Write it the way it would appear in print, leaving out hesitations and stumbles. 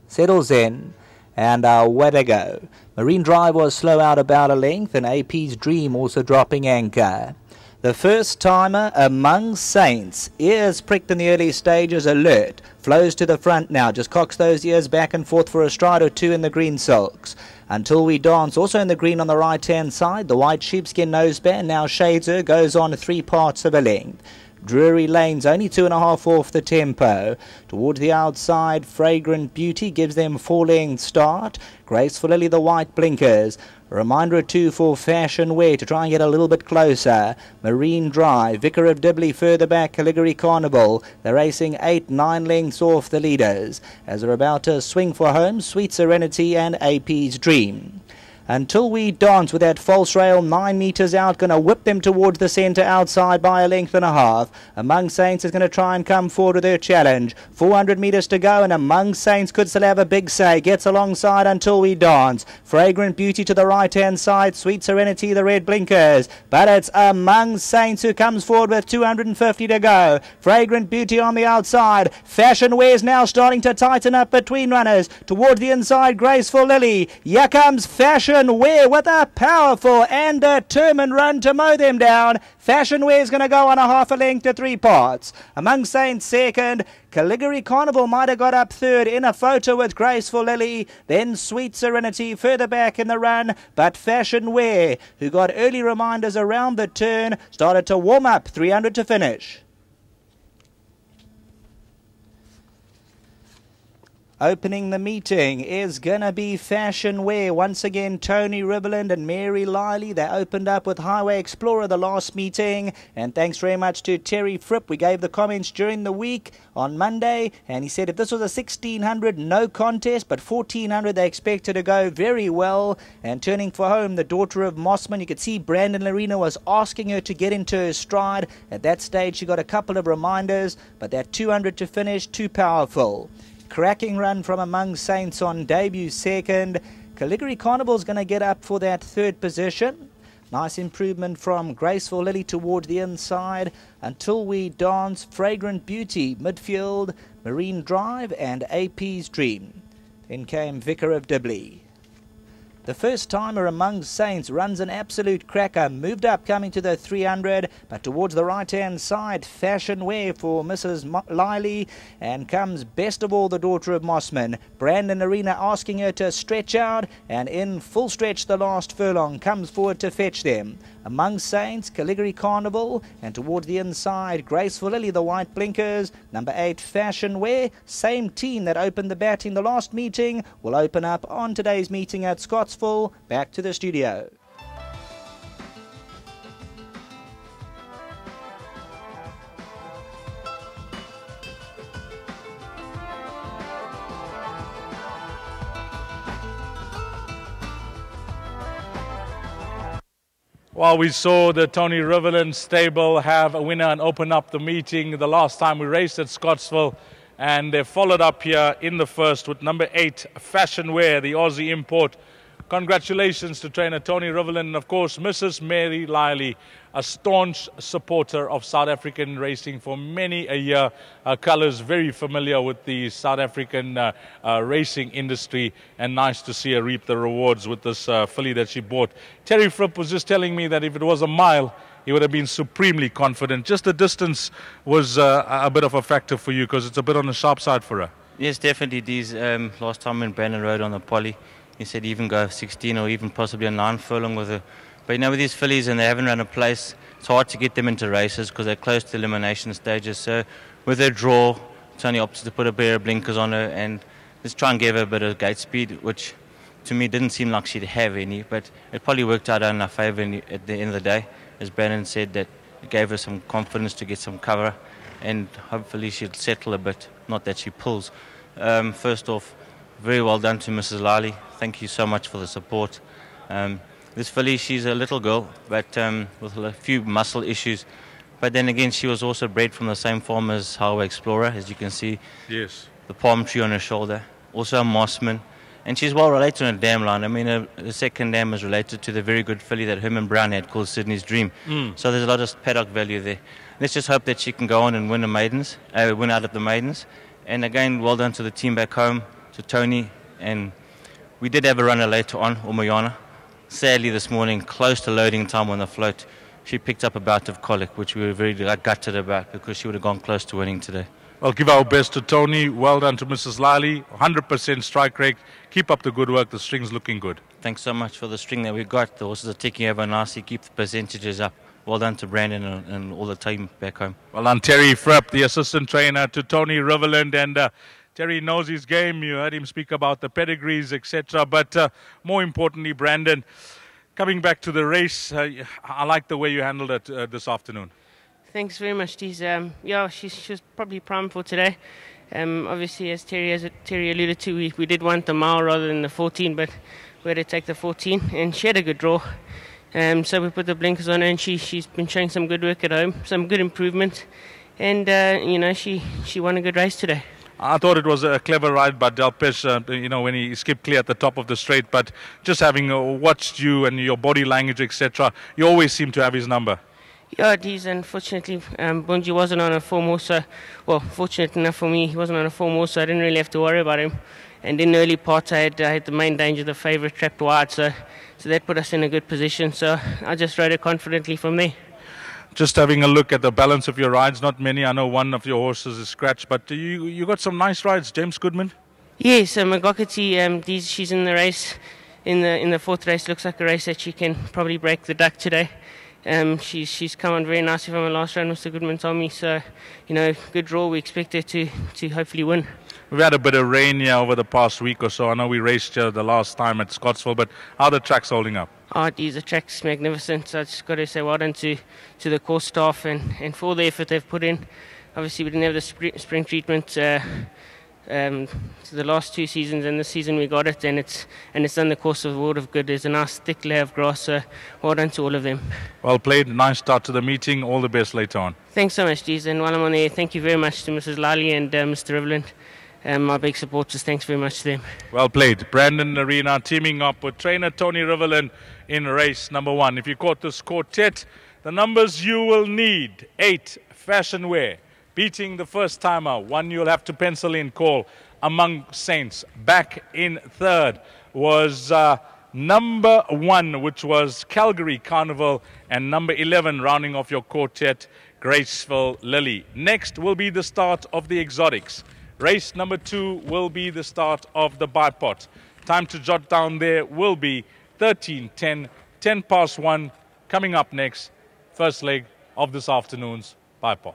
settles in, and away they go. Marine Drive was slow out about a length, and AP's Dream also dropping anchor. The first timer among Saints, ears pricked in the early stages, alert, flows to the front now, just cocks those ears back and forth for a stride or two in the green sulks. Until We Dance, also in the green on the right hand side, the white sheepskin noseband now shades her, goes on 3 parts of a length. Drury Lane's only 2.5 off the tempo. Towards the outside, Fragrant Beauty gives them 4-length start. Graceful Lily, the white blinkers. A reminder or two for Fashion Wear to try and get a little bit closer. Marine Drive, Vicar of Dibley further back, Caligari Carnival. They're racing 8-9 lengths off the leaders as they're about to swing for home. Sweet Serenity and AP's Dream. Until We Dance with that false rail 9 metres out, going to whip them towards the centre outside by a length and a half. Among Saints is going to try and come forward with her challenge. 400 metres to go, and Among Saints could still have a big say. Gets alongside Until We Dance. Fragrant Beauty to the right hand side. Sweet Serenity, the red blinkers. But it's Among Saints who comes forward with 250 to go. Fragrant Beauty on the outside. Fashion Wear's now starting to tighten up between runners. Towards the inside, Graceful Lily. Here comes Fashion Wear with a powerful and determined run to mow them down. Fashion Wear is going to go on a half a length to 3 parts. Among Saints second. Caligari Carnival might have got up third in a photo with Graceful Lily. Then Sweet Serenity further back in the run. But Fashion Wear, who got early reminders around the turn, started to warm up 300 to finish. Opening the meeting is going to be Fashion Wear. Once again, Tony Riverland and Mary Liley. They opened up with Highway Explorer the last meeting. And thanks very much to Terry Fripp. We gave the comments during the week on Monday. And he said if this was a 1600, no contest. But 1400, they expected to go very well. And turning for home, the daughter of Mossman. You could see Brandon Lorena was asking her to get into her stride. At that stage, she got a couple of reminders. But that 200 to finish, too powerful. Cracking run from Among Saints on debut second. Caligari Carnival's going to get up for that third position. Nice improvement from Graceful Lily towards the inside. Until We Dance, Fragrant Beauty, midfield, Marine Drive and AP's Dream. Then came Vicar of Dibley. The first timer Among Saints runs an absolute cracker, moved up coming to the 300, but towards the right hand side, Fashion Wear for Mrs. Liley, and comes best of all the daughter of Mossman. Brandon Arena asking her to stretch out, and in full stretch the last furlong comes forward to fetch them. Among Saints, Caligari Carnival, and towards the inside, Graceful Lily, the white blinkers. Number 8, Fashion Wear, same team that opened the batting the last meeting, will open up on today's meeting at Scottsville. Back to the studio. Well, we saw the Tony Riverland stable have a winner and open up the meeting the last time we raced at Scottsville. And they followed up here in the first with number 8, Fashion Wear, the Aussie import. Congratulations to trainer Tony Riverland and, of course, Mrs. Mary Liley, a staunch supporter of South African racing for many a year. Her colours very familiar with the South African racing industry, and nice to see her reap the rewards with this filly that she bought. Terry Fripp was just telling me that if it was a mile, he would have been supremely confident. Just the distance was a bit of a factor for you because it's a bit on the sharp side for her. Yes, definitely. These last time when Brandon rode on the poly, he said even go 16 or even possibly a 9 furlong with her. But you know, with these fillies and they haven't run a place, it's hard to get them into races because they're close to elimination stages. So with her draw, Tony opted to put a pair of blinkers on her and just try and give her a bit of gate speed, which to me didn't seem like she'd have any, but it probably worked out in her favour at the end of the day. As Brandon said, that it gave her some confidence to get some cover, and hopefully she'll settle a bit, not that she pulls. First off, very well done to Mrs. Liley. Thank you so much for the support. This filly, she's a little girl, but with a few muscle issues. But then again, she was also bred from the same farm as Highway Explorer, as you can see. Yes. The palm tree on her shoulder. Also a Mossman. And she's well related on a dam line. I mean, the second dam is related to the very good filly that Herman Brown had called Sydney's Dream. So there's a lot of paddock value there. Let's just hope that she can go on and win the maidens, win out of the maidens. And again, well done to the team back home. to Tony, and we did have a runner later on, Umayana. Sadly this morning, close to loading time on the float, she picked up a bout of colic, which we were very gutted about because she would have gone close to winning today. Well, give our best to Tony. Well done to Mrs. Lally. 100% strike rate. Keep up the good work. The string's looking good. Thanks so much for the string that we got. The horses are taking over nicely. Keep the percentages up. Well done to Brandon and all the team back home. Well done, Terry Fripp, the assistant trainer to Tony Riverland. And Terry knows his game. You heard him speak about the pedigrees, etc. But more importantly, Brandon, coming back to the race, I like the way you handled it this afternoon. Thanks very much, Deez. Yeah, she was probably primed for today. Obviously, as Terry alluded to, we did want the mile rather than the 14, but we had to take the 14, and she had a good draw. So we put the blinkers on her, and she's been showing some good work at home, some good improvement, and she won a good race today. I thought it was a clever ride by Delpesh, when he skipped clear at the top of the straight. But just having watched you and your body language, etc., you always seem to have his number. Yeah, Deez, unfortunately, Bunji wasn't on a form horse. Well, fortunate enough for me, he wasn't on a form horse, so I didn't really have to worry about him. And in the early part, I had the main danger, the favourite trapped wide, so that put us in a good position. So I just rode it confidently from there. Just having a look at the balance of your rides, not many. I know one of your horses is scratched, but you got some nice rides, James Goodman. Yes, Magokati, she's in the race, in the fourth race. Looks like a race that she can probably break the duck today. She's come on very nicely from her last run, Mr. Goodman told me. So, good draw. We expect her to hopefully win. We've had a bit of rain here over the past week or so. I know we raced here the last time at Scottsville, but how are the tracks holding up? Oh, the track's magnificent. So I just got to say well done to the course staff and for the effort they've put in. Obviously, we didn't have the spring treatment the last 2 seasons, and this season we got it, and it's done the course of a world of good. There's a nice thick layer of grass, so well done to all of them. Well played, nice start to the meeting. All the best later on. Thanks so much, Deez, and while I'm on there, thank you very much to Mrs. Lally and Mr. Riverland, my big supporters. Thanks very much to them. Well played. Brandon Arena teaming up with trainer Tony Riverland in race number 1. If you caught this quartet, the numbers you will need: 8, Fashion Wear, beating the first timer. 1 you'll have to pencil in, call Among Saints. Back in third was number 1, which was Calgary Carnival, and number 11 rounding off your quartet, Graceful Lily. Next will be the start of the exotics. Race number 2 will be the start of the bipod. Time to jot down there will be 13:10, 10 past 1. Coming up next, first leg of this afternoon's bipod.